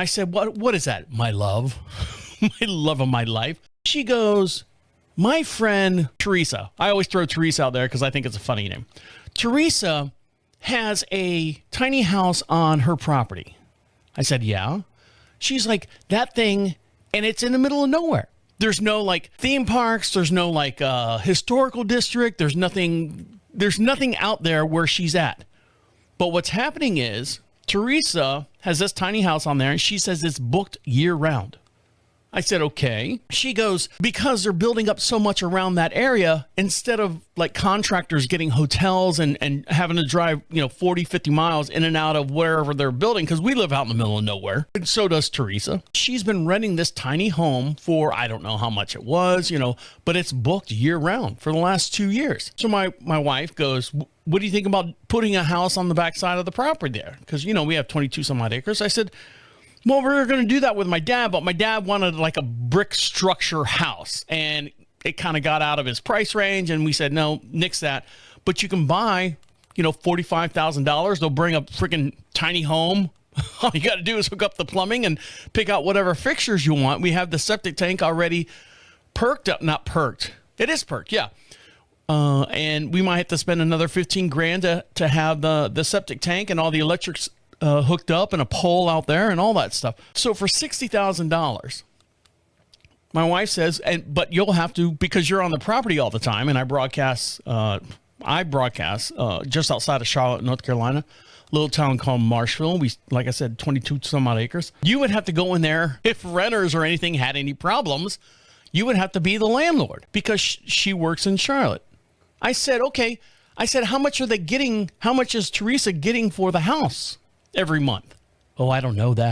I said, what is that? My love, my love of my life. She goes, my friend Teresa. I always throw Teresa out there because I think it's a funny name. Teresa has a tiny house on her property. I said, yeah. She's like, that thing, and it's in the middle of nowhere. There's no like theme parks. There's no like historical district. There's nothing out there where she's at. But what's happening is Teresa has this tiny house on there, and she says it's booked year round. I said, okay. She goes, because they're building up so much around that area, instead of like contractors getting hotels and having to drive, 40, 50 miles in and out of wherever they're building, because we live out in the middle of nowhere. And so does Teresa. She's been renting this tiny home for, I don't know how much it was, but it's booked year round for the last 2 years. So my wife goes, what do you think about putting a house on the backside of the property there? Because, we have 22 some odd acres. I said, well, we were going to do that with my dad, but my dad wanted like a brick structure house, and it kind of got out of his price range. And we said, no, nix that. But you can buy, $45,000. They'll bring a freaking tiny home. All you got to do is hook up the plumbing and pick out whatever fixtures you want. We have the septic tank already perked up, not perked. It is perked. Yeah. And we might have to spend another $15,000 to have the septic tank and all the electrics hooked up and a pole out there and all that stuff. So for $60,000, my wife says, but you'll have to, because you're on the property all the time, and I broadcast just outside of Charlotte, North Carolina, a little town called Marshville. We, like I said, 22 some odd acres. You would have to go in there if renters or anything had any problems. You would have to be the landlord because she works in Charlotte. I said, okay. I said, how much are they getting? How much is Teresa getting for the house every month? Oh, I don't know that.